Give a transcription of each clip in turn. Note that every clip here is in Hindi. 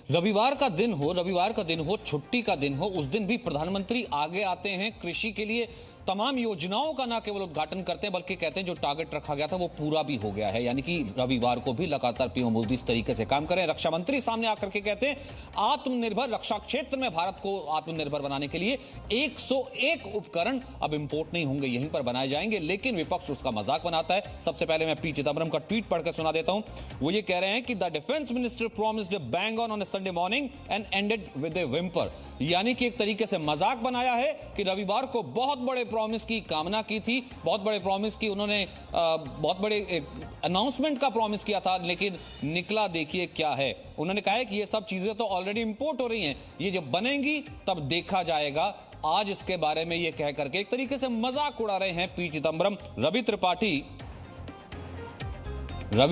रविवार का दिन हो, छुट्टी का दिन हो, उस दिन भी प्रधानमंत्री आगे आते हैं कृषि के लिए। तमाम योजनाओं का न केवल उद्घाटन करते हैं बल्कि कहते हैं जो टारगेट रखा गया था वो पूरा भी हो गया है। यानी कि रविवार को भी लगातार पीएम मोदी इस तरीके से काम करें। रक्षा मंत्री सामने आकर के कहते हैं आत्मनिर्भर रक्षा क्षेत्र में भारत को आत्मनिर्भर बनाने के लिए 101 उपकरण अब इंपोर्ट नहीं होंगे, यहीं पर बनाए जाएंगे। लेकिन विपक्ष उसका मजाक बनाता है। सबसे पहले मैं पी चिदंबरम का ट्वीट पढ़कर सुना देता हूं। वो ये कह रहे हैं कि the defence minister promised bang on a Sunday morning and ended with A whimper. यानी कि एक तरीके से मजाक बनाया है कि रविवार को बहुत बड़े प्रॉमिस की कामना की थी, बहुत बड़े प्रॉमिस की उन्होंने बहुत बड़े अनाउंसमेंट का प्रॉमिस किया था, लेकिन निकला देखिए क्या है। उन्होंने कहा है कि ये सब चीजें तो ऑलरेडी इंपोर्ट हो रही हैं, ये जब बनेंगी तब देखा जाएगा। आज इसके बारे में ये कह करके एक तरीके से मजाक उड़ा रहे हैं पी चिदंबरम। रवि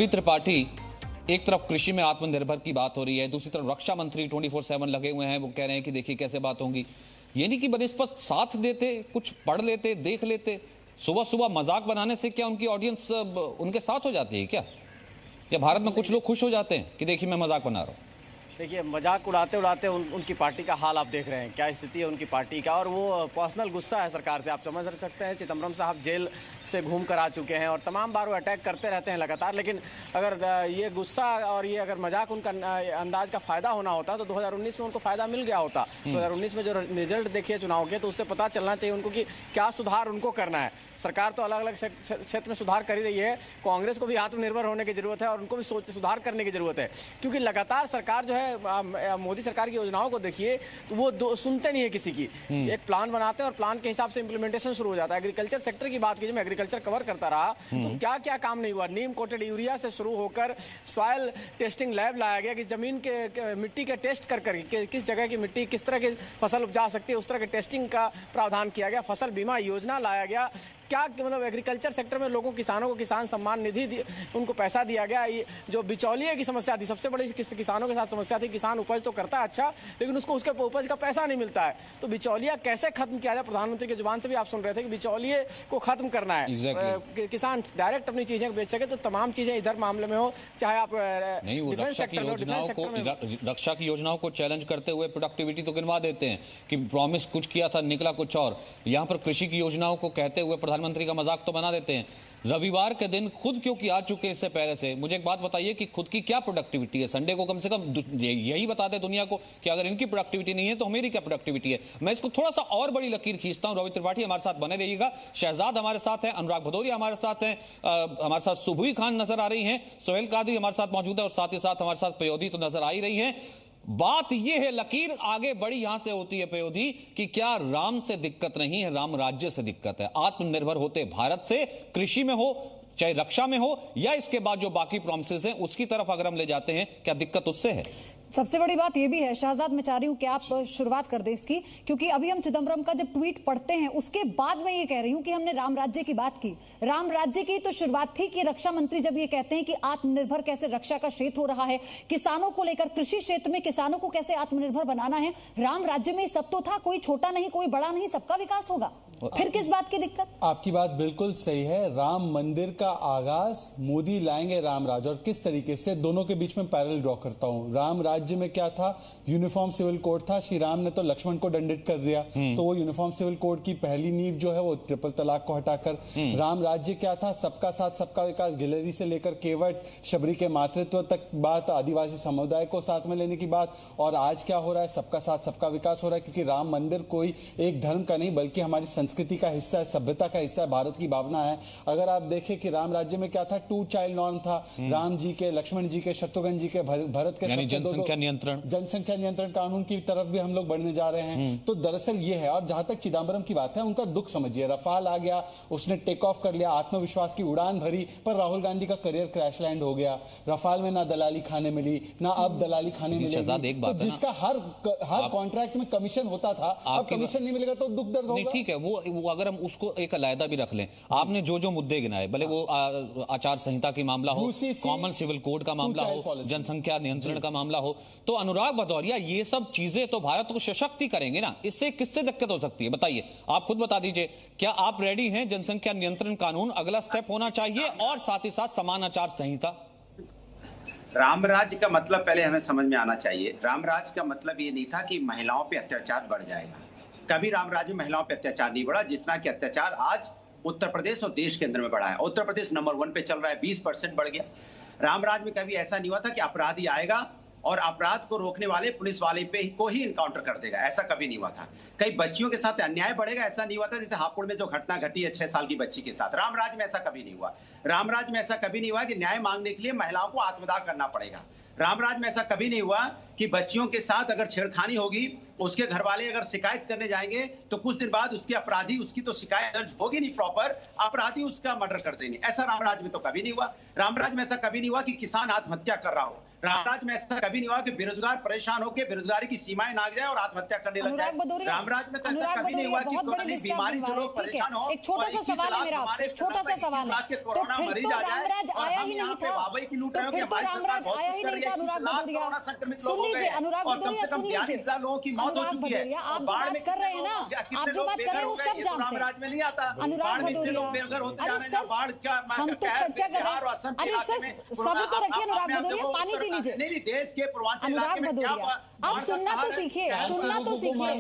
त्रिपाठी एक तरफ कृषि में आत्मनिर्भर की बात हो रही है, दूसरी तरफ रक्षा मंत्री 24/7 लगे हुए हैं। वो कह रहे हैं कि देखिए कैसे बात होगी। यानी कि बनिस्पत साथ देते, कुछ पढ़ लेते, देख लेते। सुबह सुबह मजाक बनाने से क्या उनकी ऑडियंस उनके साथ हो जाती है क्या? या भारत में कुछ लोग खुश हो जाते हैं कि देखिए मैं मजाक बना रहा हूं? देखिए, मजाक उड़ाते उड़ाते उनकी पार्टी का हाल आप देख रहे हैं, क्या स्थिति है उनकी पार्टी का। और वो पर्सनल गुस्सा है सरकार से, आप समझ सकते हैं। चिदंबरम साहब जेल से घूम कर आ चुके हैं और तमाम बार वो अटैक करते रहते हैं लगातार। लेकिन अगर ये गुस्सा और ये अगर मजाक उनका अंदाज का फ़ायदा होना होता तो 2019 में उनको फ़ायदा मिल गया होता। 2019 में जो रिजल्ट देखिए चुनाव के, तो उससे पता चलना चाहिए उनको कि क्या सुधार उनको करना है। सरकार तो अलग अलग क्षेत्र में सुधार कर ही रही है। कांग्रेस को भी आत्मनिर्भर होने की ज़रूरत है और उनको भी सुधार करने की ज़रूरत है, क्योंकि लगातार सरकार जो है मोदी सरकार की योजनाओं को देखिए तो वो सुनते नहीं है किसी की। एक प्लान बनाते हैं और प्लान के हिसाब से इंप्लीमेंटेशन शुरू हो जाता है। एग्रीकल्चर सेक्टर की बात कीजिए, मैं एग्रीकल्चर कवर करता रहा तो क्या क्या काम नहीं हुआ। नीम कोटेड यूरिया से शुरू होकर सॉयल टेस्टिंग लैब लाया गया कि जमीन के मिट्टी के टेस्ट कर किस जगह की मिट्टी किस तरह की फसल उपजा सकती है, उस तरह के टेस्टिंग का प्रावधान किया गया। फसल बीमा योजना लाया गया। क्या मतलब एग्रीकल्चर सेक्टर में लोगों किसानों को किसान सम्मान निधि उनको पैसा दिया गया। ये जो बिचौलिए की समस्या थी, सबसे बड़ी किसानों के साथ समस्या थी, किसान उपज तो करता है अच्छा लेकिन उसको उसके उपज का पैसा नहीं मिलता है। तो बिचौलिया कैसे खत्म किया जाए, प्रधानमंत्री की जुबान से भी आप सुन रहे थे कि बिचौलिए को खत्म करना है। किसान डायरेक्ट अपनी चीजें बेच सके। तो तमाम चीजें इधर मामले में हो, चाहे आप डिफेंस सेक्टर में रक्षा की योजनाओं को चैलेंज करते हुए प्रोडक्टिविटी तो गिनवा देते हैं कि प्रॉमिस कुछ किया था, निकला कुछ और। यहां पर कृषि की योजनाओं को कहते हुए प्रधानमंत्री का मजाक तो बना देते हैं। रविवार के दिन खुद क्योंकि आ चुके इससे पहले से, मुझे एक बात बताइए कि खुद की क्या प्रोडक्टिविटी है? संडे को कम से कम यही बता दे दुनिया को कि अगर इनकी प्रोडक्टिविटी नहीं है तो मेरी क्या प्रोडक्टिविटी है। मैं इसको थोड़ा सा और बड़ी लकीर खींचता हूं। रवि त्रिपाठी हमारे साथ बने रहिएगा। शहजाद हमारे साथ हैं, अनुराग भदौरिया हमारे साथ हैं, हमारे साथ सुबुई खान नजर आ रही हैं, सोहेल कादरी हमारे साथ मौजूद है और साथ ही साथ हमारे साथ पयोधी तो नजर आ ही रही है। बात यह है, लकीर आगे बड़ी यहां से होती है पयोधी कि क्या राम से दिक्कत नहीं है, राम राज्य से दिक्कत है। आत्मनिर्भर होते भारत से, कृषि में हो चाहे रक्षा में हो या इसके बाद जो बाकी प्रॉमिसेस हैं उसकी तरफ अगर हम ले जाते हैं, क्या दिक्कत उससे है? सबसे बड़ी बात यह भी है शहजाद, मैं चाह रही हूं कि आप शुरुआत कर दें इसकी, क्योंकि अभी हम चिदंबरम का जब ट्वीट पढ़ते हैं उसके बाद मैं ये कह रही हूं कि हमने राम राज्य की बात की। राम राज्य की तो शुरुआत थी कि रक्षा मंत्री जब ये कहते हैं कि आत्मनिर्भर कैसे रक्षा का क्षेत्र हो रहा है, किसानों को लेकर कृषि क्षेत्र में किसानों को कैसे आत्मनिर्भर बनाना है। राम राज्य में सब तो था, कोई छोटा नहीं कोई बड़ा नहीं, सबका विकास होगा। फिर किस बात की दिक्कत? आपकी बात बिल्कुल सही है। राम मंदिर का आगाज मोदी लाएंगे राम राज, और किस तरीके से दोनों के बीच में पैरेलल ड्रॉ करता हूं। राम राज्य में क्या था? यूनिफॉर्म सिविल कोड था। श्री राम ने तो लक्ष्मण को दंडित कर दिया, तो वो यूनिफॉर्म सिविल कोड की पहली नींव जो है वो ट्रिपल तलाक को हटाकर। राम राज्य क्या था? सबका साथ सबका विकास, गिलहरी से लेकर केवट, शबरी के मातृत्व तक बात, आदिवासी समुदाय को साथ में लेने की बात। और आज क्या हो रहा है? सबका साथ सबका विकास हो रहा है, क्योंकि राम मंदिर कोई एक धर्म का नहीं बल्कि हमारी संस्कृति का हिस्सा है, सभ्यता का हिस्सा है, भारत की भावना है। अगर आप देखें कि राम राज्य में क्या था? 2 चाइल्ड नॉर्म था। राम जी के, लक्ष्मण जी के, शत्रुघ्न जी के, भरत के, जनसंख्या नियंत्रण कानून की तरफ भी हम लोग बढ़ने जा रहे हैं। तो दरअसल ये है। और जहां तक चिदंबरम की बात है, उनका दुख समझिए। रफाल आ गया, उसने टेक ऑफ कर लिया, आत्मविश्वास की उड़ान भरी, पर राहुल गांधी का करियर क्रैश लैंड हो गया। रफाल में ना दलाली खाने मिली, ना अब दलाली खाने मिलेगी। तो जिसका हर कॉन्ट्रैक्ट में कमीशन होता था, अब कमीशन नहीं मिलेगा तो दुख दर्द होगा। ठीक है, वो अगर हम उसको एक अलग भी रख लें, आपने जो मुद्दे गिनाए, भले वो आचार संहिता की मामला हो, कॉमन सिविल कोड का मामला हो, जनसंख्या नियंत्रण का मामला हो, तो अनुराग भदौरिया ये सब चीजें तो भारत को सशक्त करेंगे ना। इससे किससे दिक्कत हो सकती है बताइए? आप खुद बता दीजिए, क्या आप रेडी हैं? जनसंख्या नियंत्रण कानून अगला स्टेप होना चाहिए और साथ ही साथ समान आचार संहिता। राम राज्य का मतलब पहले हमें समझ में आना चाहिए। राम राज्य का मतलब ये नहीं था कि महिलाओं पे अत्याचार बढ़ जाएगा। कभी राम राज्य में महिलाओं पे अत्याचार नहीं बढ़ा जितना कि अत्याचार आज उत्तर प्रदेश और देश के अंदर में बढ़ा है। उत्तर प्रदेश नंबर 1 पे चल रहा है, 20% बढ़ गया। राम राज्य में कभी ऐसा नहीं हुआ था कि अपराधी आएगा और अपराध को रोकने वाले पुलिस वाले पे को ही इनकाउंटर कर देगा, ऐसा कभी नहीं हुआ था। कई बच्चियों के साथ अन्याय बढ़ेगा, ऐसा नहीं हुआ था। जैसे हापुड़ में जो घटना घटी है 6 साल की बच्ची के साथ, राम राज्य में ऐसा कभी नहीं हुआ। राम राज्य में ऐसा कभी नहीं हुआ कि न्याय मांगने के लिए महिलाओं को आत्मदाह करना पड़ेगा। राम राज्य में ऐसा कभी नहीं हुआ कि बच्चियों के साथ अगर छेड़खानी होगी, उसके घर वाले अगर शिकायत करने जाएंगे तो कुछ दिन बाद उसके अपराधी, उसकी तो शिकायत दर्ज होगी नहीं प्रॉपर, अपराधी उसका मर्डर कर देंगे। ऐसा राम राज्य में तो कभी नहीं हुआ। राम राज्य में ऐसा कभी नहीं हुआ कि किसान आत्महत्या कर रहा हो। राम राज्य में ऐसा कभी नहीं हुआ कि बेरोजगार परेशान होकर बेरोजगारी की सीमाएं नाग जाए और आत्महत्या करने लग जाए। राम राज्य में तो ऐसा कभी नहीं हुआ कि कोरोना बीमारी से लोग परेशान हो। एक छोटा सा सवाल है मेरा आपसे, छोटा सा सवाल है। तो फिर तो रामराज आया ही नहीं था, तो फिर तो रामराज आया ही नहीं था। अनुराग भदौरिया सुन लीजिए, अनुराग भदौरिया सुन लीजिए, लोगों की मौत हो चुकी है। आप जो बात कर रहे हैं ना, आप जो बात कर रहे हैं वो सब जानते हैं। राम राज्य में नहीं आता। अनुराग भदौरिया, हम तो चर्चा कर रहे हैं। अरे सर सब तो रखिए, अनुराग भदौरिया पानी पी लीजिए। नहीं, देश के पूर्वांचल अनुराग भदौरिया आप सुनना तो सीखिए, सुनना तो सीखिए।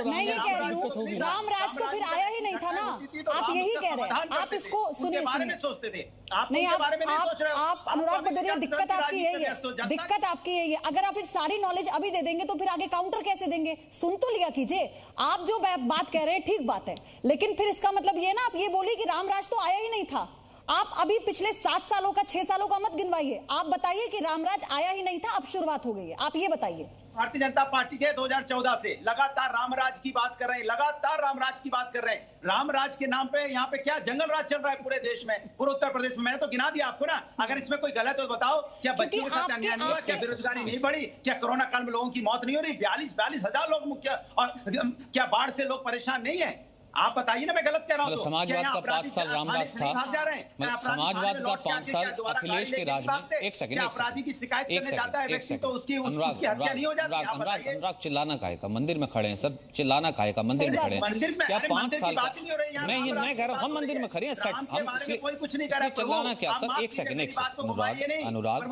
मैं ये कह रही हूँ रामराज तो फिर आया ही नहीं था ना, आप यही कह रहे हैं। आप इसको सुनिए, सोचते थे नहीं आप अनुराग भदौरिया, दिक्कत आपकी यही है, दिक्कत आपकी यही है। अगर आप फिर सारी नॉलेज अभी दे देंगे तो फिर आगे काउंटर कैसे देंगे? सुन तो लिया कीजिए। आप जो बात कह रहे हैं ठीक बात है, लेकिन फिर इसका मतलब ये ना आप ये बोलिए कि रामराज तो आया ही नहीं था। आप अभी पिछले 7 सालों का 6 सालों का मत गिनवाइए, आप बताइए कि रामराज आया ही नहीं था, अब शुरुआत हो गई है। आप ये बताइए। भारतीय जनता पार्टी के 2014 से लगातार रामराज की बात कर रहे हैं, लगातार रामराज की बात कर रहे हैं। रामराज के नाम पे यहाँ पे क्या जंगल राज चल रहा है पूरे देश में, पूरे उत्तर प्रदेश में। मैंने तो गिना दिया आपको ना, अगर इसमें कोई गलत हो तो बताओ। क्या बच्चियों के साथ अन्याय नहीं हुआ? क्या बेरोजगारी नहीं बढ़ी? क्या कोरोना काल में लोगों की मौत नहीं हो रही? 42 हजार लोग मुख्य, और क्या बाढ़ से लोग परेशान नहीं है? आप बताइए ना, मैं गलत कह रहा हूं। समाजवाद का 5 साल रामदास था, समाजवाद का 5 साल अखिलेश के राज में। एक सेकंड, अपराधी की शिकायत करने जाता है व्यक्ति तो उसकी हत्या नहीं हो जाती? अनुराग चिल्लाना काहे का? मंदिर में खड़े हैं सर, चिल्लाना काहे का? मंदिर में खड़े हैं क्या? 5 साल मैं कह रहा हूँ हम मंदिर में खड़े हैं सर, कोई कुछ नहीं कर रहा। चिल्लाना क्या सर? एक सेकंड, अनुराग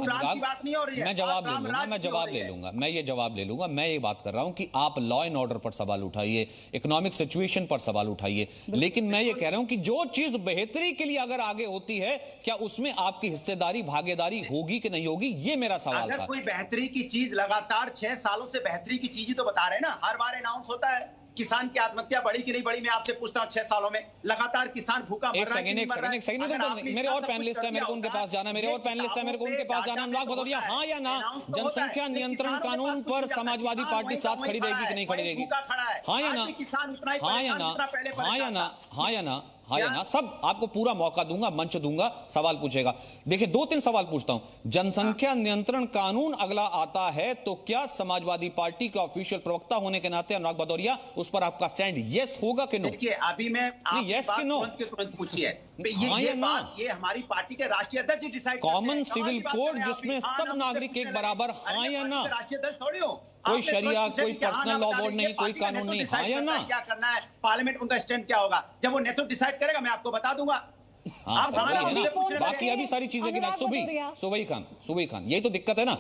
मैं जवाब ले लूंगा, मैं ये जवाब ले लूंगा। मैं ये बात कर रहा हूँ कि आप लॉ एंड ऑर्डर पर सवाल उठाइए, इकोनॉमिक सिचुएशन पर सवाल उठाइए, लेकिन मैं ये कह रहा हूं कि जो चीज बेहतरी के लिए अगर आगे होती है, क्या उसमें आपकी हिस्सेदारी, भागीदारी होगी कि नहीं होगी? ये मेरा सवाल था। अगर कोई बेहतरी की चीज लगातार 6 सालों से बेहतरी की चीज ही तो बता रहे हैं ना, हर बार अनाउंस होता है। किसान की आत्महत्या बढ़ी कि नहीं बढ़ी, मैं आपसे पूछता हूं। 6 सालों में लगातार किसान भूखा मर रहा है कि नहीं मर रहा है? मेरे और पैनलिस्ट है, मेरे को उनके पास जाना, मेरे और पैनलिस्ट है, मेरे को उनके पास जाना। अनुराग भदौरिया, हाँ या ना, जनसंख्या नियंत्रण कानून पर समाजवादी पार्टी साथ खड़ी रहेगी कि नहीं खड़ी रहेगी? हाँ या ना, हाँ या ना, हाँ या ना, हाँ या ना, हाँ या ना? सब आपको पूरा मौका दूंगा, मंच दूंगा, सवाल पूछेगा। देखिए 2-3 सवाल पूछता हूं। जनसंख्या नियंत्रण कानून अगला आता है तो क्या समाजवादी पार्टी के ऑफिशियल प्रवक्ता होने के नाते अनुराग भदौरिया उस पर आपका स्टैंड यस होगा कि नो? देखिए अभी मैं यस कि नो तुरंत पूछिए। हाँ या ना? ये हमारी पार्टी के राष्ट्रीय अध्यक्ष डिसाइड करते हैं। कॉमन सिविल कोड जिसमें सब नागरिक एक बराबर, हाँ या ना? राष्ट्रीय अध्यक्ष थोड़ी हो, कोई शरिया, कोई पर्सनल लॉ बोर्ड नहीं, कोई कानून नहीं, हाँ या ना? क्या करना है, पार्लियामेंट उनका स्टैंड क्या होगा, जब वो नेतृत्व डिसाइड करेगा मैं आपको बता दूंगा। हाँ, बाकी अभी सारी चीजें गिना, सुबही खान, यही तो दिक्कत है ना।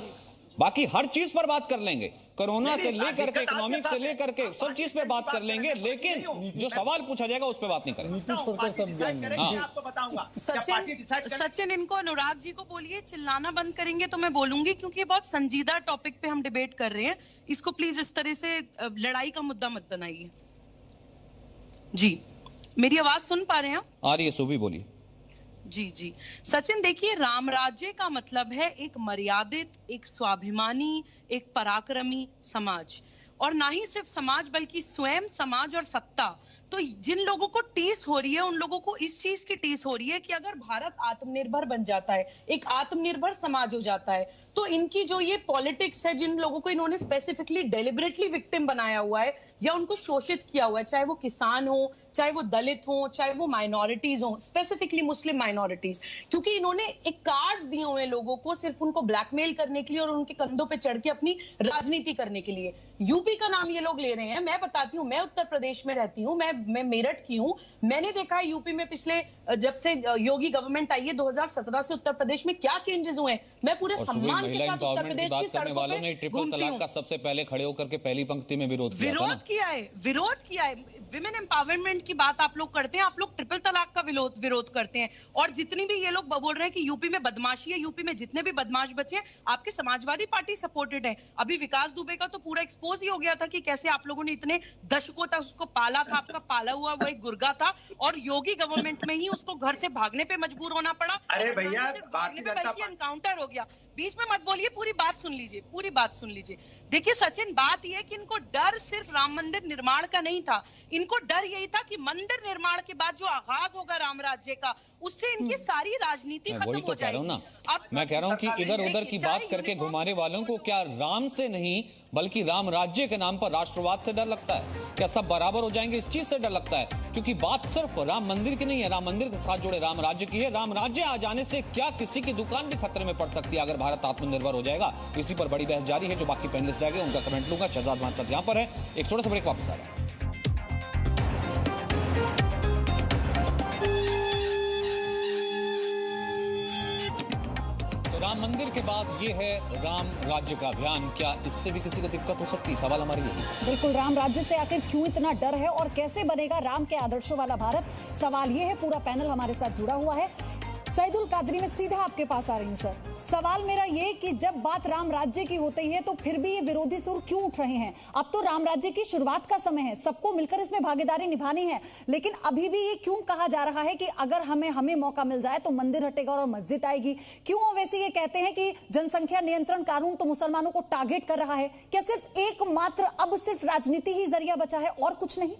बाकी हर चीज पर बात कर लेंगे, कोरोना से लेकर के इकोनॉमिक से लेकर के सब चीज पे बात कर लेंगे, लेकिन जो सवाल पूछा जाएगा उस पर बात नहीं करेंगे। आपको बताऊंगा। सचिन इनको अनुराग जी को बोलिए, चिल्लाना बंद करेंगे तो मैं बोलूंगी, क्योंकि ये बहुत संजीदा टॉपिक पे हम डिबेट कर रहे हैं। इसको प्लीज इस तरह से लड़ाई का मुद्दा मत बनाइए। जी, मेरी आवाज सुन पा रहे हैं? आ रही है, सुबह बोलिए। जी सचिन, देखिए राम राज्य का मतलब है एक मर्यादित, एक स्वाभिमानी, एक पराक्रमी समाज, और ना ही सिर्फ समाज बल्कि स्वयं समाज और सत्ता। तो जिन लोगों को टीस हो रही है उन लोगों को इस चीज की टीस हो रही है कि अगर भारत आत्मनिर्भर बन जाता है, एक आत्मनिर्भर समाज हो जाता है, तो इनकी जो ये पॉलिटिक्स है, जिन लोगों को इन्होंने स्पेसिफिकली डेलिबरेटली विक्टिम बनाया हुआ है या उनको शोषित किया हुआ है, चाहे वो किसान हो, चाहे वो दलित हो, चाहे वो माइनॉरिटीज हो, स्पेसिफिकली मुस्लिम माइनॉरिटीज, क्योंकि इन्होंने एक कार्ड्स दिए हुए हैं लोगों को सिर्फ उनको ब्लैकमेल करने के लिए और उनके कंधों पे चढ़ के अपनी राजनीति करने के लिए। यूपी का नाम ये लोग ले रहे हैं। मैं बताती हूँ, मैं उत्तर प्रदेश में रहती हूँ, मैं मेरठ की हूँ। मैंने देखा है यूपी में पिछले जब से योगी गवर्नमेंट आई है 2017 से उत्तर प्रदेश में क्या चेंजेस हुए हैं। मैं पूरे सम्मान के साथ उत्तर प्रदेश की सड़कों पे ट्रिपल तलाक का सबसे पहले खड़े होकर के पहली पंक्ति में विरोध किया है। विमेन एम्पावरमेंट की बात आप लोग करते हैं, आप लोग ट्रिपल तलाक का विरोध करते हैं। और जितनी भी ये लोग बोल रहे हैं कि यूपी में बदमाशी है, यूपी में जितने भी बदमाश बचे आपके समाजवादी पार्टी सपोर्टेड है। अभी विकास दुबे का तो पूरा एक्सपोज ही हो गया था कि कैसे आप लोगों ने इतने दशकों तक उसको पाला था, आपका पाला हुआ वो एक गुर्गा था और योगी गवर्नमेंट में ही उसको घर से भागने पे मजबूर होना पड़ा। अरे भैया, एनकाउंटर हो गया। बीच में मत बोलिए, पूरी बात सुन लीजिए। देखिए सचिन, बात यह है कि इनको डर सिर्फ राम मंदिर निर्माण का नहीं था, इनको डर यही था कि मंदिर निर्माण के बाद जो आगाज होगा राम राज्य का, उससे इनकी सारी राजनीति खत्म हो जाएगी। अब मैं कह रहा हूं कि इधर उधर की बात करके घुमाने वालों को क्या राम से नहीं बल्कि राम राज्य के नाम पर राष्ट्रवाद से डर लगता है? क्या सब बराबर हो जाएंगे, इस चीज से डर लगता है? क्योंकि बात सिर्फ राम मंदिर की नहीं है, राम मंदिर के साथ जुड़े राम राज्य की है। राम राज्य आ जाने से क्या किसी की दुकान भी खतरे में पड़ सकती है अगर भारत आत्मनिर्भर हो जाएगा? इसी पर बड़ी बहस जारी है। जो बाकी पैनलिस्ट रह गए उनका कमेंट लूंगा। शहजाद हमारे साथ यहाँ पर है, एक छोटा सा ब्रेक, वापस आ रहा है। राम मंदिर के बाद ये है राम राज्य का अभियान। क्या इससे भी किसी को दिक्कत हो सकती है? सवाल हमारे यही है। बिल्कुल, राम राज्य से आखिर क्यों इतना डर है और कैसे बनेगा राम के आदर्शों वाला भारत? सवाल ये है। पूरा पैनल हमारे साथ जुड़ा हुआ है। सईदुल कादरी, में सीधा आपके पास आ रही हूँ सर। सवाल मेरा ये कि जब बात राम राज्य की होती है तो फिर भी ये विरोधी सुर क्यों उठ रहे हैं? अब तो राम राज्य की शुरुआत का समय है, सबको मिलकर इसमें भागीदारी निभानी है, लेकिन अभी भी ये क्यों कहा जा रहा है कि अगर हमें मौका मिल जाए तो मंदिर हटेगा और मस्जिद आएगी? क्यों वैसे ये कहते हैं कि जनसंख्या नियंत्रण कानून तो मुसलमानों को टारगेट कर रहा है? क्या सिर्फ एकमात्र अब सिर्फ राजनीति ही जरिया बचा है और कुछ नहीं?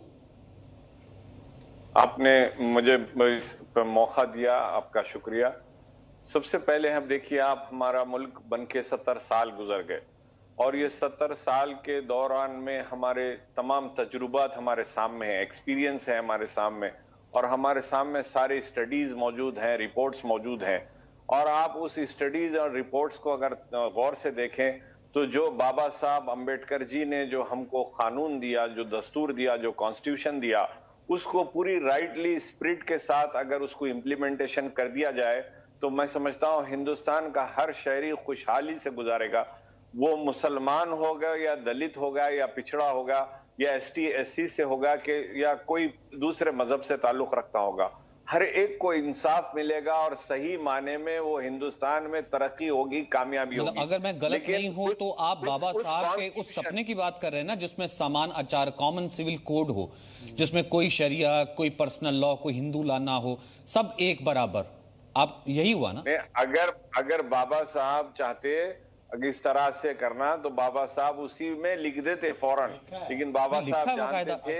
आपने मुझे इस पर मौका दिया, आपका शुक्रिया। सबसे पहले हम देखिए, आप हमारा मुल्क बनके 70 साल गुजर गए और ये 70 साल के दौरान में हमारे तमाम तजुर्बात हमारे सामने हैं, एक्सपीरियंस है हमारे सामने, और हमारे सामने सारी स्टडीज मौजूद हैं, रिपोर्ट्स मौजूद हैं। और आप उस स्टडीज और रिपोर्ट्स को अगर गौर से देखें तो जो बाबा साहब अम्बेडकर जी ने जो हमको कानून दिया, जो दस्तूर दिया, जो कॉन्स्टिट्यूशन दिया, उसको पूरी राइटली स्पिरिट के साथ अगर उसको इम्प्लीमेंटेशन कर दिया जाए तो मैं समझता हूँ हिंदुस्तान का हर शहरी खुशहाली से गुजारेगा। वो मुसलमान होगा या दलित होगा या पिछड़ा होगा या ST SC से होगा कि या कोई दूसरे मजहब से ताल्लुक रखता होगा, हर एक को इंसाफ मिलेगा और सही माने में वो हिंदुस्तान में तरक्की होगी, कामयाबी होगी। अगर मैं गलत नहीं हूं तो आप बाबा साहब के उस सपने की बात कर रहे हैं ना, जिसमें समान आचार, कॉमन सिविल कोड हो, जिसमें कोई शरिया, कोई पर्सनल लॉ, कोई हिंदू लॉ ना हो, सब एक बराबर। आप यही हुआ ना? अगर बाबा साहब चाहते इस तरह से करना तो बाबा साहब उसी में लिख देते फौरन, लेकिन बाबा साहब जानते थे।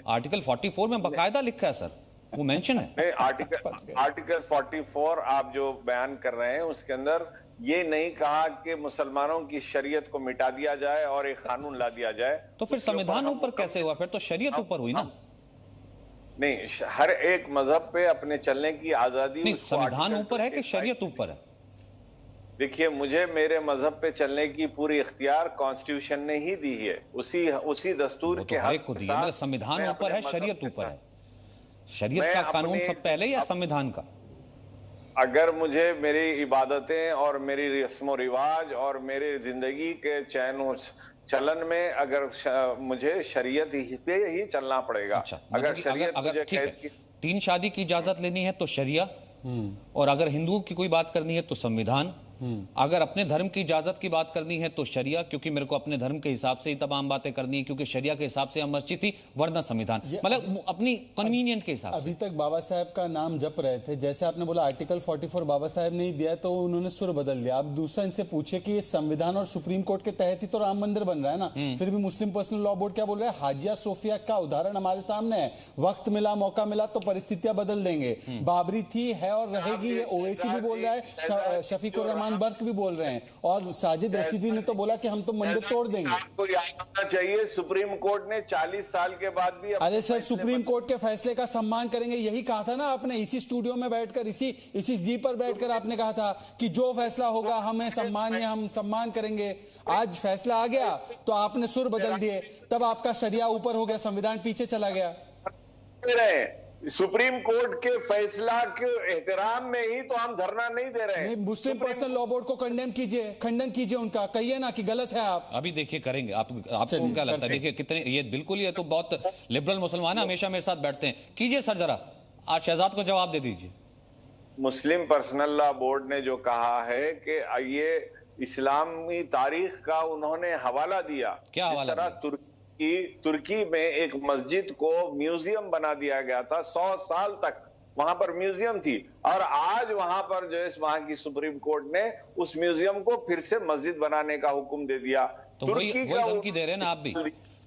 आर्टिकल 44 में बकायदा लिखा है सर, वो मेंशन है। आर्टिकल 44 आप जो बयान कर रहे हैं उसके अंदर ये नहीं कहा कि मुसलमानों की शरीयत को मिटा दिया जाए और एक कानून ला दिया जाए। तो फिर संविधान ऊपर कैसे हुआ? फिर तो शरीयत ऊपर हुई ना? नहीं, हर एक मजहब पे अपने चलने की आजादी। नहीं, संविधान ऊपर है कि शरीयत ऊपर है? देखिए, मुझे मेरे मजहब पे चलने की पूरी इख्तियार कॉन्स्टिट्यूशन ने ही दी है, उसी दस्तूर के हक को दी है। संविधान ऊपर है, शरीयत ऊपर है। शरीयत का कानून सब पहले या संविधान का? अगर मुझे मेरी इबादतें और मेरी रस्म रिवाज और मेरे जिंदगी के चैन चलन में अगर मुझे शरीयत पे ही चलना पड़ेगा। अच्छा, अगर शरीयत अगर तीन शादी की इजाजत लेनी है तो शरिया, और अगर हिंदुओं की कोई बात करनी है तो संविधान, अगर अपने धर्म की इजाजत की बात करनी है तो शरिया, क्योंकि मेरे को अपने धर्म के हिसाब से ही तमाम बातें करनी है, क्योंकि शरिया के हिसाब से हम मस्जिद थी, वरना संविधान, मतलब अपनी कन्वीनियंट के हिसाब से। अभी तक बाबा साहब का नाम जप रहे थे, जैसे आपने बोला आर्टिकल 44 बाबा साहब ने ही दिया तो उन्होंने सुर बदल दिया। अब दूसरा इनसे पूछे कि ये संविधान और सुप्रीम कोर्ट के तहत ही तो राम मंदिर बन रहा है ना, फिर भी मुस्लिम पर्सनल लॉ बोर्ड क्या बोल रहा है? हाजिया सोफिया का उदाहरण हमारे सामने है, वक्त मिला, मौका मिला तो परिस्थितियां बदल देंगे। बाबरी थी, है और रहेगी, ये ओवैसी भी बोल रहा है, शफीकुर रहमान इरफान बर्क भी बोल रहे हैं, और साजिद रशीदी ने तो बोला कि हम तो मंदिर तोड़ देंगे। आपको याद होना चाहिए सुप्रीम कोर्ट ने 40 साल के बाद भी अरे सर, सुप्रीम कोर्ट के फैसले का सम्मान करेंगे, यही कहा था ना आपने, इसी स्टूडियो में बैठकर, इसी जी पर बैठकर आपने कहा था कि जो फैसला होगा हमें सम्मान्य, हम सम्मान करेंगे। आज फैसला आ गया तो आपने सुर बदल दिए, तब आपका शरिया ऊपर हो गया, संविधान पीछे चला गया। सुप्रीम कोर्ट के फैसला के एहतराम में ही तो हम धरना नहीं दे रहे हैं। मुस्लिम पर्सनल लॉ बोर्ड को कंडेम कीजिए, खंडन कीजिए उनका, कहिए ना कि गलत है आप। अभी देखिए करेंगे आपको क्या लगता है? देखिए कितने, ये बिल्कुल, ये तो बहुत लिबरल मुसलमान हमेशा मेरे साथ बैठते हैं। कीजिए सर, जरा आज शहजाद को जवाब दे दीजिए। मुस्लिम पर्सनल लॉ बोर्ड ने जो कहा है कि ये इस्लामी तारीख का उन्होंने हवाला दिया। क्या हवाला दिया? तुर्की में एक मस्जिद को म्यूजियम बना दिया गया था, 100 साल तक वहां पर म्यूजियम थी, और आज वहां पर जो है वहां की सुप्रीम कोर्ट ने उस म्यूजियम को फिर से मस्जिद बनाने का हुक्म दे दिया। तो वही धमकी दे रहे हैं ना आप भी,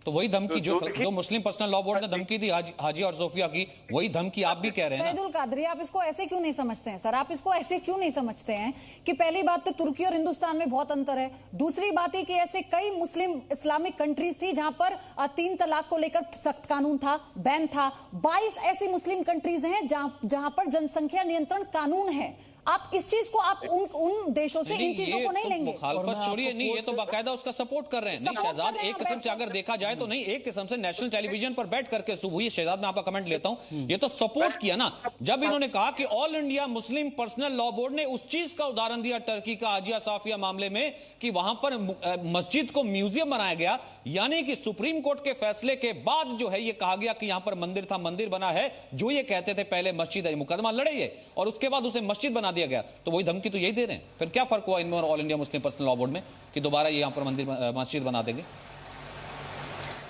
तो वही धमकी जो मुस्लिम पर्सनल लॉ बोर्ड ने धमकी दी हाजी और सोफिया की, वही धमकी आप भी कह रहे हैं ना। सैदुल कादरी, आप इसको ऐसे क्यों नहीं समझते हैं सर? आप इसको ऐसे क्यों नहीं समझते हैं कि पहली बात तो तुर्की और हिंदुस्तान में बहुत अंतर है, दूसरी बात है कि ऐसे कई मुस्लिम इस्लामिक कंट्रीज थी जहां पर 3 तलाक को लेकर सख्त कानून था, बैन था। 22 ऐसी मुस्लिम कंट्रीज हैं जहां पर जनसंख्या नियंत्रण कानून है। आप इस चीज को, आप उन देशों से इन चीजों को नहीं लेंगे। मुखालफत छोड़िए, नहीं, ये तो बाकायदा उसका सपोर्ट कर रहे हैं। नहीं शहजाद, एक किस्म से अगर देखा जाए तो, नहीं, एक किस्म से नेशनल टेलीविजन पर बैठ करके सुबह, शहजाद मैं आपका कमेंट लेता हूं, ये तो सपोर्ट किया ना जब इन्होंने कहा कि all India Muslim personal law board ने उस चीज का उदाहरण दिया टर्की का हाजिया साफिया मामले में कि वहां पर मस्जिद को म्यूजियम बनाया गया, यानी कि सुप्रीम कोर्ट के फैसले के बाद जो है ये कहा गया कि यहां पर मंदिर था, मंदिर बना है, जो ये कहते थे पहले मस्जिद है, मुकदमा लड़े ये, और उसके बाद उसे मस्जिद बना दिया गया। तो वही धमकी तो यही दे रहे हैं। फिर क्या फर्क हुआ इनमें और all India Muslim personal law board में कि दोबारा ये यहां पर मस्जिद बना देंगे?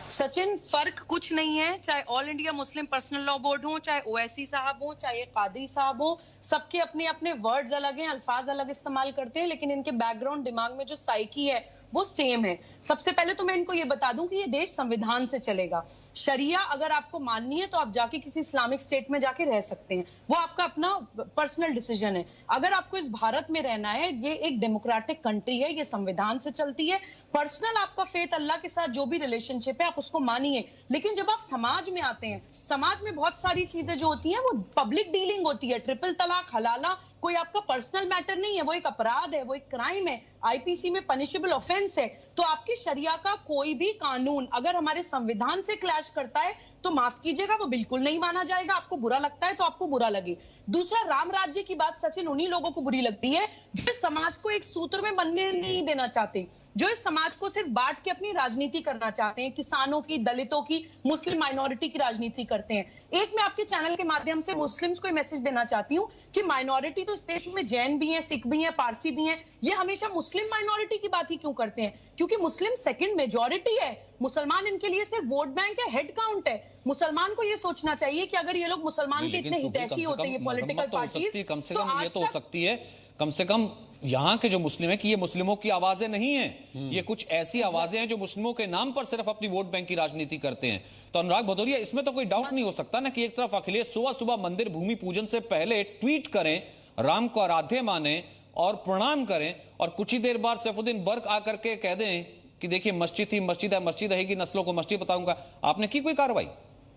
सचिन, फर्क कुछ नहीं है, चाहे all India Muslim personal law board हो, चाहे ओवैसी साहब हो, चाहे कादरी साहब हो, सबके अपने अपने वर्ड्स अलग हैं, अल्फाज अलग इस्तेमाल करते हैं, लेकिन इनके बैकग्राउंड, दिमाग में जो साइकी है वो सेम है। सबसे पहले तो मैं इनको ये बता दूं कि ये देश संविधान से चलेगा। शरिया अगर आपको माननी है तो आप जाके किसी इस्लामिक स्टेट में जाके रह सकते हैं, वो आपका अपना पर्सनल डिसीजन है। अगर आपको इस भारत में रहना है, ये एक डेमोक्रेटिक कंट्री है, ये संविधान से चलती है। पर्सनल आपका फेथ, अल्लाह के साथ जो भी रिलेशनशिप है आप उसको मानिए, लेकिन जब आप समाज में आते हैं, समाज में बहुत सारी चीजें जो होती हैं वो पब्लिक डीलिंग होती है। ट्रिपल तलाक, हलाला कोई आपका पर्सनल मैटर नहीं है, वो एक अपराध है, वो एक क्राइम है, आईपीसी में पनिशेबल ऑफेंस है। तो आपकी शरिया का कोई भी कानून अगर हमारे संविधान से क्लैश करता है तो माफ कीजिएगा, वो बिल्कुल नहीं माना जाएगा। आपको बुरा लगता है तो आपको बुरा लगे। दूसरा, राम राज्य की बात सचिन उन्हीं लोगों को बुरी लगती है जो समाज को एक सूत्र में बनने नहीं देना चाहते, जो इस समाज को सिर्फ बांट के अपनी राजनीति करना चाहते हैं, किसानों की, दलितों की, मुस्लिम माइनॉरिटी की राजनीति करते हैं। एक मैं आपके चैनल के माध्यम से मुस्लिम्स को मैसेज देना चाहती हूँ कि माइनॉरिटी तो इस देश में जैन भी है, सिख भी है, पारसी भी है, ये हमेशा मुस्लिम माइनॉरिटी की बात ही क्यों करते हैं? क्योंकि मुस्लिम सेकंड मेजॉरिटी है, मुसलमान इनके लिए सिर्फ वोट बैंक है, हेड काउंट है। मुसलमान को ये सोचना चाहिए कि अगर ये लोग मुसलमान के इतने हितैषी होते हैं, पॉलिटिकल पार्टीज, कम से कम ये तो हो सकती है, कम से कम यहाँ के जो मुस्लिम है कि ये मुस्लिमों की आवाजें नहीं हैं, ये कुछ ऐसी आवाजें हैं जो मुस्लिमों के नाम पर सिर्फ अपनी वोट बैंक की राजनीति करते हैं। तो अनुराग भदौरिया, इसमें तो कोई डाउट नहीं हो सकता ना कि एक तरफ अखिलेश सुबह सुबह मंदिर भूमि पूजन से पहले ट्वीट करें, राम को आराध्य माने और प्रणाम करें, और कुछ ही देर बाद सैफुद्दीन बर्क आकर के कह दें कि देखिए मस्जिद थी, मस्जिद है, मस्जिद रहेगी, नस्लों को मस्जिद बताऊंगा। आपने की कोई कार्रवाई?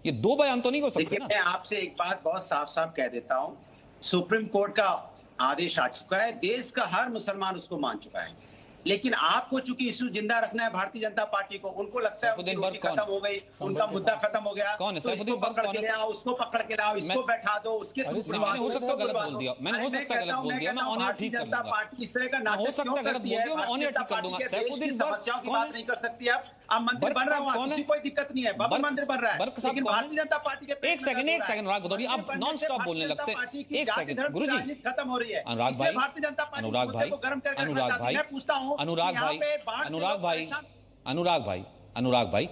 ये दो बयान तो नहीं हो सकते ना। मैं आपसे एक बात बहुत साफ साफ कह देता हूं, सुप्रीम कोर्ट का आदेश आ चुका है, देश का हर मुसलमान उसको मान चुका है, लेकिन आपको चूंकि इशू जिंदा रखना है भारतीय जनता पार्टी को, उनको लगता है उनकी रोटी खत्म हो गई, उनका मुद्दा खत्म हो गया, कौन है? तो इसको पकड़ के लाओ, उसको पकड़ के लाओ, इसको बैठा दो, उसके मैंने हो सकता गलत बोल दिया, मैंने हो सकता गलत बोल दिया, मैं ऑन एयर ठीक कर लूंगा। पार्टी इस तरह का नाटक हो सकता गलत बोल दिया, मैं ऑन एयर ठीक कर दूंगा। सैफुद्दीन समस्याओं की बात नहीं कर सकती अब मंदिर बन रहा है, किसी कोई दिक्कत नहीं है, भव्य मंदिर बन रहा है, लेकिन भारतीय जनता पार्टी के एक सेकंड अनुराग भदौरिया, आप नॉन स्टॉप बोलने लगते हैं। एक सेकंड गुरुजी, खत्म हो रही है अनुराग भाई, भारतीय जनता पार्टी अनुराग भाई, अनुराग भाई, मैं पूछता हूं, अनुराग भाई, अनुराग भाई, अनुराग भाई, अनुराग भाई,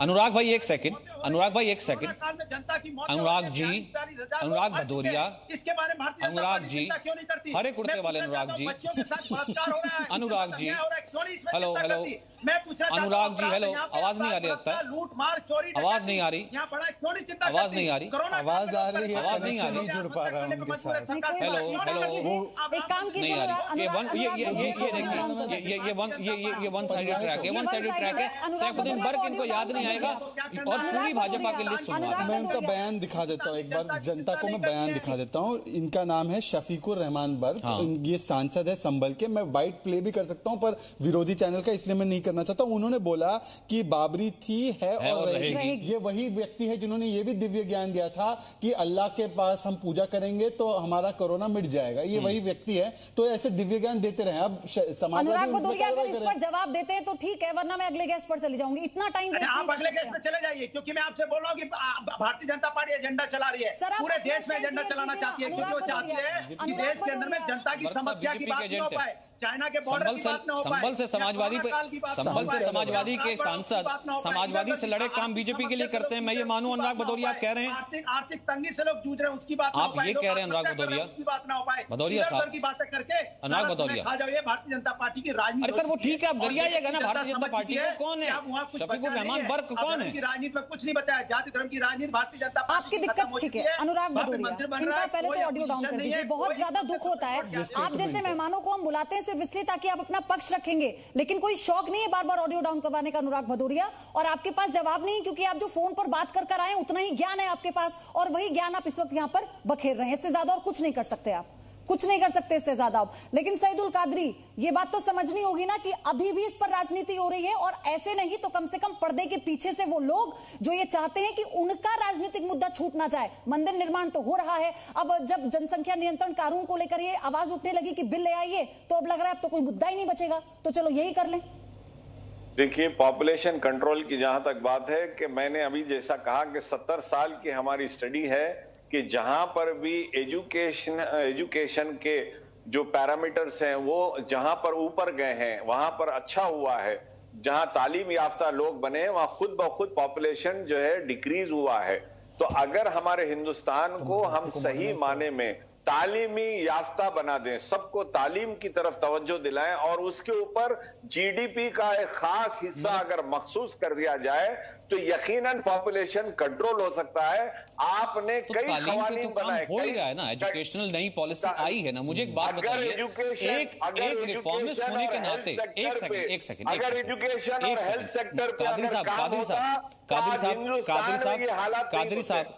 अनुराग भाई, एक सेकंड। अनुराग भाई एक सेकंड, काल में जनता की मौत अनुराग जी, 40,000 अनुराग मर चुके भदौरिया, हैं। इसके बारे में भारतीय जनता अनुराग पार्टी जी, चिंता क्यों नहीं करती? हरे कुर्ते मैं वाले पूछना अनुराग चाहता हूं, जी। बच्चों के साथ बलात्कार हो रहा है, अनुराग जी, अन्याय हो रहा है, क्यों नहीं इसमें हेलो, चिंता हेलो। करती? मैं पूछना चाहता हूं, अनुराग जी, अपराध हेलो, यहाँ पे आवाज नहीं आ रही बलात्कार, लगता है। लूट मार चोरी आवाज नहीं आ रही। यहाँ पड़ा है, क्यों नहीं चिंता आवाज करती? नहीं आ रही। कोरोना आवाज आ रही है, आवाज नहीं आ रही। नहीं जुड़ पा रहा हूं उनके साथ। Hello, hello. एक काम नहीं कीजिए, आ रही। ये वन अनुराग ये बदौरिया को देखिए, नाम कर दीजिए। ये वन साइडेड ट्रैक है, वन साइडेड ट्रैक है। सैफुद्दीन बर्क इनको याद नहीं आएगा और पूरी भाजपा की लिस्ट सुनवा मैं इनका बयान दिखा देता हूँ, एक बार जनता को मैं बयान दिखा देता हूँ। इनका नाम है शफीकुर रहमान बर्क। हाँ। ये सांसद है संभल के। मैं वाइट प्ले भी कर सकता हूँ पर विरोधी चैनल का, इसलिए मैं नहीं करना चाहता। उन्होंने बोला कि बाबरी थी, है और रहेगी। ये वही व्यक्ति है जिन्होंने ये भी दिव्य ज्ञान दिया था कि अल्लाह के पास हम पूजा करेंगे तो हमारा कोरोना मिट जाएगा। ये वही व्यक्ति है। तो ऐसे दिव्य ज्ञान देते रहे। अब अनुराग भदौरिया अगर इस पर जवाब देते हैं तो ठीक है, वरना मैं अगले गेस्ट पर चली जाऊंगी। इतना टाइम आप अगले केस में चले जाइए, क्योंकि मैं आपसे बोल रहा हूँ कि भारतीय जनता पार्टी एजेंडा चला रही है, सर, आप पूरे अपना देश में स्टैंड एजेंडा क्लियर चलाना कीजिए चाहती है, ना। क्योंकि वो अनुराग चाहती है कि भदौरिया, देश के अंदर में जनता की बर्क साहब समस्या की बीजेपी बात के नहीं हो एजेंट है। पाए, चाइना के बॉर्डर की बात ना हो पाए, संभल से समाजवादी के सांसद समाजवादी से लड़े काम बीजेपी के लिए करते हैं। मैं ये मानूं अनुराग भदौरिया आप कह रहे हैं, आर्थिक तंगी से लोग जूझ रहे हैं, उसकी बात ना हो आप पाए, ये लोग कह रहे हैं अनुराग आत्महत्या कर रहे हैं, भदौरिया, उसकी बात ना हो पाए, भदौरिया इधर-उधर साहब, की बातें करके अनुराग सारा समय भदौरिया। खा जाओ। ये भारतीय जनता पार्टी की राजनीति। अरे सर, वो ठीक है, आप और गरियाइएगा ना, जनता भारतीय जनता समझती पार्टी को कौन है? कि अब वहाँ कुछ शफीकुर बचा नहीं रहमान है। बर्क अब कौन धर्म है? की राजनीति में कुछ नहीं बचा है। जाति धर्म की राजनीति भारतीय जनता पार्टी आपकी की दिक्कत खत्म हो ठीक चुकी है अनुराग मंत्री भदौरिया, बन रहा इनका है, पहले कोई तो ऑडियो डाउन अपोजिशन कर नहीं दीजिए। है, बहुत कोई ज्यादा दुख होता है, आप जैसे मेहमानों को हम बुलाते हैं सिर्फ इसलिए ताकि आप अपना पक्ष रखेंगे, लेकिन कोई शौक नहीं है बार बार ऑडियो डाउन करवाने का अनुराग भदौरिया। और आपके पास जवाब नहीं, क्योंकि आप जो फोन पर बात कर आए हैं उतना ही ज्ञान है आपके पास, और वही ज्ञान आप इस वक्त यहाँ पर बखेर रहे हैं। इससे ज्यादा और कुछ नहीं कर सकते, आप कुछ नहीं कर सकते इससे ज्यादा आप। लेकिन सईदुल कादरी, ये बात तो समझनी होगी ना कि अभी भी इस पर राजनीति हो रही है, और ऐसे नहीं तो कम से कम पर्दे के पीछे से वो लोग जो ये चाहते हैं कि उनका राजनीतिक मुद्दा छूट ना जाए। मंदिर निर्माण तो हो रहा है, अब जब जनसंख्या नियंत्रण कानून को लेकर ये आवाज उठने लगी कि बिल ले आइए, तो अब लग रहा है अब तो कोई मुद्दा ही नहीं बचेगा, तो चलो यही कर लें। देखिए, पॉपुलेशन कंट्रोल की जहां तक बात है कि मैंने अभी जैसा कहा कि 70 साल की हमारी स्टडी है कि जहां पर भी एजुकेशन के जो पैरामीटर्स हैं वो जहां पर ऊपर गए हैं, वहां पर अच्छा हुआ है। जहां तालीम याफ्ता लोग बने हैं वहां खुद ब खुद पॉपुलेशन जो है डिक्रीज हुआ है। तो अगर हमारे हिंदुस्तान को हम सही माने में तालीमी याफ्ता बना दें, सबको तालीम की तरफ तवज्जो दिलाएं और उसके ऊपर जीडीपी का एक खास हिस्सा अगर मखसूस कर दिया जाए तो यकीनन पॉपुलेशन कंट्रोल हो सकता है। आपने तो कई तालीम पे कवानीन तो काम बनाए, हो ही रहा है ना, एजुकेशनल नई पॉलिसी आई है ना। मुझे एक बात बताइए, एक रिफॉर्मिस्ट होने के नाते, एक सेकंड, अगर एजुकेशन और हेल्थ सेक्टर पे अगर काम होता,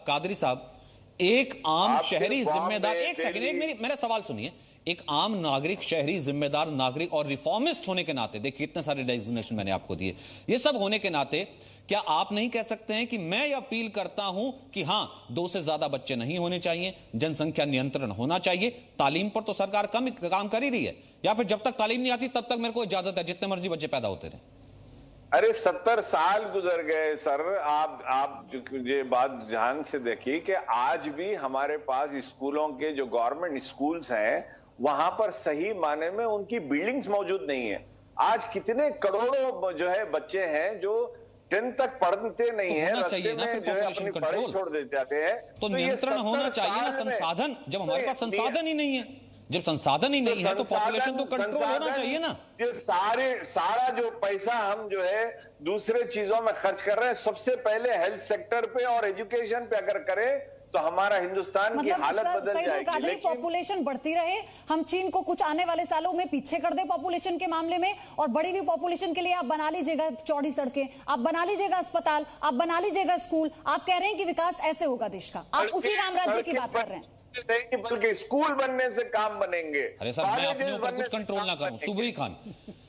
कादरी साहब, एक आम आपके शहरी फॉर्म जिम्मेदार, में एक सेकंड, डेली- मेरा सवाल सुनिए। एक आम नागरिक, शहरी जिम्मेदार नागरिक और रिफॉर्मिस्ट होने के नाते, देखिए इतने सारे डेजिग्नेशन मैंने आपको दिए, ये सब होने के नाते क्या आप नहीं कह सकते हैं कि मैं ये अपील करता हूं कि हां, 2 से ज्यादा बच्चे नहीं होने चाहिए, जनसंख्या नियंत्रण होना चाहिए, तालीम पर तो सरकार कम काम कर ही रही है, या फिर जब तक तालीम नहीं आती तब तक मेरे को इजाजत है जितने मर्जी बच्चे पैदा होते रहे? अरे 70 साल गुजर गए सर। आप ये बात ध्यान से देखिए कि आज भी हमारे पास स्कूलों के जो गवर्नमेंट स्कूल्स हैं वहां पर सही माने में उनकी बिल्डिंग्स मौजूद नहीं है। आज कितने करोड़ों जो है बच्चे हैं जो 10 तक पढ़ते नहीं है, रास्ते में जो है अपनी पढ़ाई छोड़ दे जाते हैं। तो नियंत्रण होना चाहिए ना, संसाधन, जब हमारे पास संसाधन ही नहीं है, जब संसाधन ही नहीं है तो पॉपुलेशन तो कंट्रोल होना चाहिए ना। जो सारा जो पैसा हम जो है दूसरे चीजों में खर्च कर रहे हैं, सबसे पहले हेल्थ सेक्टर पे और एजुकेशन पे अगर करें तो हमारा हिंदुस्तान की हालत बदल जाएगी। लेकिन पॉपुलेशन बढ़ती रहे, हम चीन को कुछ आने वाले सालों में पीछे कर दे पॉपुलेशन के मामले में, और बढ़ी हुई पॉपुलेशन के लिए आप बना लीजिएगा चौड़ी सड़कें, आप बना लीजिएगा अस्पताल, आप बना लीजिएगा स्कूल, आप कह रहे हैं कि विकास ऐसे होगा देश का, आप उसी राम राज्य की बात कर रहे हैं। बल्कि स्कूल बनने से काम बनेंगे। अरे सर, मैं अपने ऊपर कुछ कंट्रोल ना करूं, सुबह खान,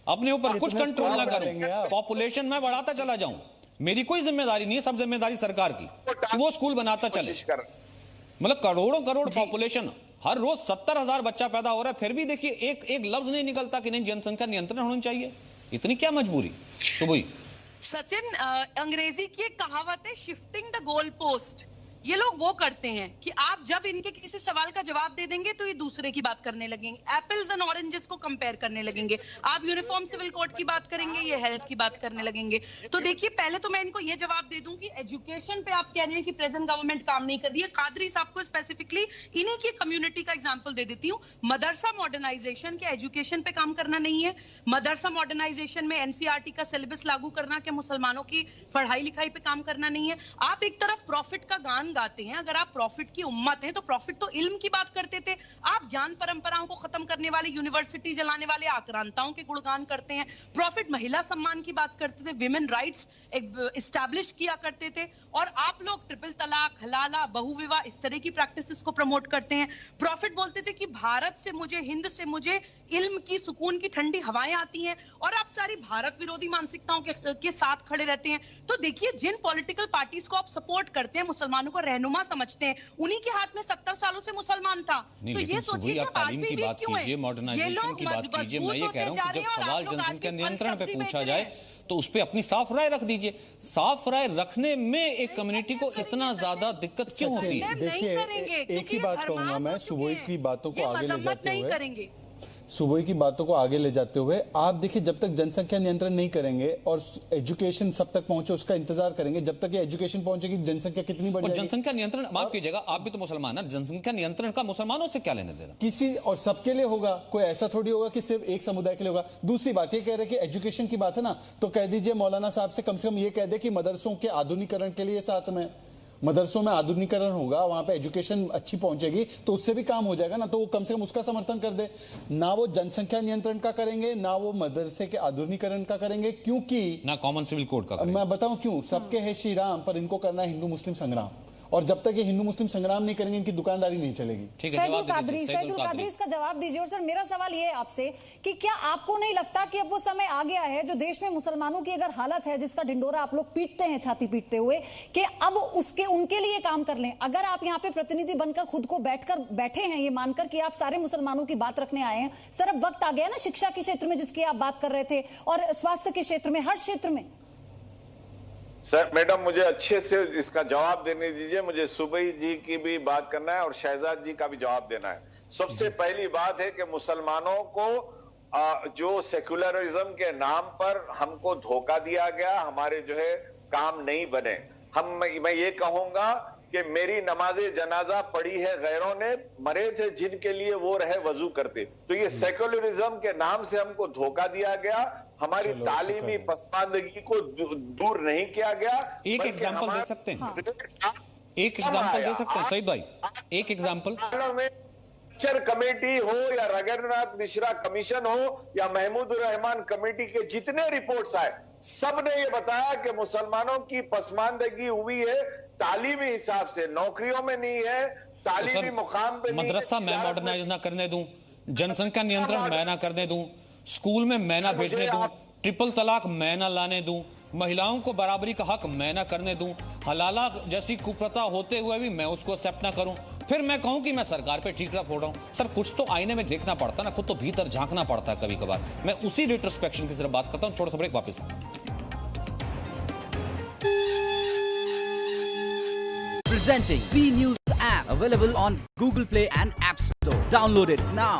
अपने ऊपर कुछ कंट्रोल ना करूं, पॉपुलेशन में बढ़ाता चला जाऊं, मेरी कोई जिम्मेदारी नहीं है, सब जिम्मेदारी सरकार की कि वो स्कूल बनाता चले। मतलब करोड़ों करोड़ पॉपुलेशन, हर रोज 70,000 बच्चा पैदा हो रहा है, फिर भी देखिए एक लफ्ज नहीं निकलता कि नहीं जनसंख्या नियंत्रण होनी चाहिए। इतनी क्या मजबूरी? सुबह सचिन, अंग्रेजी की एक कहावत है, शिफ्टिंग द गोल पोस्ट, ये लोग वो करते हैं कि आप जब इनके किसी सवाल का जवाब दे देंगे तो ये दूसरे की बात करने लगेंगे, एप्पल्स एंड ऑरेंजेस को कंपेयर करने लगेंगे। आप यूनिफॉर्म सिविल कोड की बात करेंगे, ये हेल्थ की बात करने लगेंगे। तो देखिए, पहले तो मैं इनको ये जवाब दे दूं कि एजुकेशन पे आप कह रहे हैं कि प्रेजेंट गवर्नमेंट काम नहीं कर रही है। कादरी साहब को स्पेसिफिकली इन्हीं की कम्युनिटी का एग्जाम्पल दे देती हूँ। मदरसा मॉडर्नाइजेशन के एजुकेशन पे काम करना नहीं है, मदरसा मॉडर्नाइजेशन में एनसीईआरटी का सिलेबस लागू करना के मुसलमानों की पढ़ाई लिखाई पे काम करना नहीं है। आप एक तरफ प्रॉफिट का गान गाते हैं, अगर आप प्रॉफिट की उम्मत हैं तो प्रॉफिट तो इल्म की बात करते थे। आप ज्ञान परंपराओं को खत्म करने वाले, यूनिवर्सिटी जलाने वाले आक्रांताओं के गुणगान करते हैं। प्रॉफिट महिला सम्मान की बात करते थे, विमेन राइट्स एस्टैब्लिश किया करते थे। और आप लोग ट्रिपल तलाक, हलाला, बहुविवाह, इस तरह की प्रैक्टिसेस को प्रमोट करते हैं। प्रॉफिट बोलते थे कि भारत से मुझे, हिंद से मुझे इल्म की, सुकून की ठंडी हवाएं आती हैं। और आप सारी भारत विरोधी मानसिकताओं के साथ खड़े रहते हैं। तो देखिए, जिन पॉलिटिकल पार्टीज को आप सपोर्ट करते हैं, मुसलमानों को रहनुमा समझते हैं, उन्हीं के हाथ में 70 सालों से मुसलमान था। तो ये सोचिए कि आज भी वीक क्यों है। ये लोग मजबूत होते जा रहे हैं और आप लोग आज भी नियंत्रण पे फल पूछा सब्जी जाए बेच रहे हैं। तो उस पे अपनी साफ राय रख दीजिए। साफ राय रखने में एक कम्युनिटी को इतना ज्यादा दिक्कत क्यों होती है? देखिए, एक ही बात कहूंगा मैं, सुबह की बातों को आगे ले जाते नहीं हुए, करेंगे। सुबह की बातों को आगे ले जाते हुए आप देखिए, जब तक जनसंख्या नियंत्रण नहीं करेंगे और एजुकेशन सब तक पहुंचे उसका इंतजार करेंगे, जब तक ये एजुकेशन पहुंचेगी जनसंख्या कितनी बढ़ और जाएगी। जनसंख्या नियंत्रण, माफ कीजिएगा, आप भी तो मुसलमान हैं, जनसंख्या नियंत्रण का मुसलमानों से क्या लेने देना? किसी और सबके लिए होगा, कोई ऐसा थोड़ी होगा कि सिर्फ एक समुदाय के लिए होगा। दूसरी बात ये कह रहे कि एजुकेशन की बात है ना, तो कह दीजिए मौलाना साहब से कम ये कह दे कि मदरसों के आधुनिकीकरण के लिए, साथ में मदरसों में आधुनिकीकरण होगा, वहां पे एजुकेशन अच्छी पहुंचेगी तो उससे भी काम हो जाएगा ना। तो वो कम से कम उसका समर्थन कर दे। ना वो जनसंख्या नियंत्रण का करेंगे, ना वो मदरसे के आधुनिकीकरण का करेंगे, क्योंकि ना कॉमन सिविल कोड का करेंगे। मैं बताऊं क्यों, सबके है श्री राम, पर इनको करना है हिंदू मुस्लिम संग्राम। और जब तक ये हिंदू मुस्लिम संग्राम नहीं करेंगे, इनकी दुकानदारी नहीं चलेगी। ठीक है, सैदुल कादरी इसका जवाब दीजिए। और सर, मेरा सवाल ये है आपसे कि क्या आपको नहीं लगता कि अब वो समय आ गया है, जो देश में मुसलमानों की अगर हालत है जिसका ढिंडोरा आप लोग पीटते हैं छाती पीटते हुए, कि अब उनके लिए काम कर लें? अगर आप यहाँ पे प्रतिनिधि बनकर खुद को बैठे हैं, ये मानकर कि आप सारे मुसलमानों की बात रखने आए हैं, सर अब वक्त आ गया ना, शिक्षा के क्षेत्र में जिसकी आप बात कर रहे थे, और स्वास्थ्य के क्षेत्र में, हर क्षेत्र में। सर मैडम, मुझे अच्छे से इसका जवाब देने दीजिए। मुझे सुबई जी की भी बात करना है और शहजाद जी का भी जवाब देना है। सबसे पहली बात है कि मुसलमानों को जो सेक्युलरिज्म के नाम पर हमको धोखा दिया गया, हमारे जो है काम नहीं बने। मैं ये कहूंगा कि मेरी नमाजे जनाजा पढ़ी है गैरों ने, मरे थे जिनके लिए वो रहे वजू करते। तो ये सेक्युलरिज्म के नाम से हमको धोखा दिया गया, हमारी तालीमी पसमानदगी को दूर नहीं किया गया। एक एग्जांपल दे सकते हैं? एक एग्जांपल दे सकते हैं सईद भाई? एक एग्जांपल कमेटी हो या रघुनाथ मिश्रा कमीशन हो या महमूद रहमान कमेटी के जितने रिपोर्ट्स आए, सब ने ये बताया कि मुसलमानों की पसमानदगी हुई है, तालीमी हिसाब से नौकरियों में नहीं है, तालीमी मुकाम पे नहीं है। मदरसा मैं मॉडर्नाइज ना करने दूं, जनसंख्या नियंत्रण मैं ना करने दूं, स्कूल में मैं ना भेजने दूं, ट्रिपल तलाक मैं ना लाने दूं, महिलाओं को बराबरी का हक मैं ना करने दूं, हलाला जैसी कुप्रथा होते हुए भी मैं उसको एक्सेप्ट ना करूं, फिर मैं कहूं कि मैं सरकार पे ठीकरा फोड़ रहा हूं। सर, कुछ तो आईने में देखना पड़ता ना, खुद तो भीतर झांकना पड़ता है कभी कभार। मैं उसी रिट्रोस्पेक्शन की सिर्फ बात करता हूं। छोटा सा ब्रेक, वापस। Presenting V News app, available on Google Play and App Store. Download it now.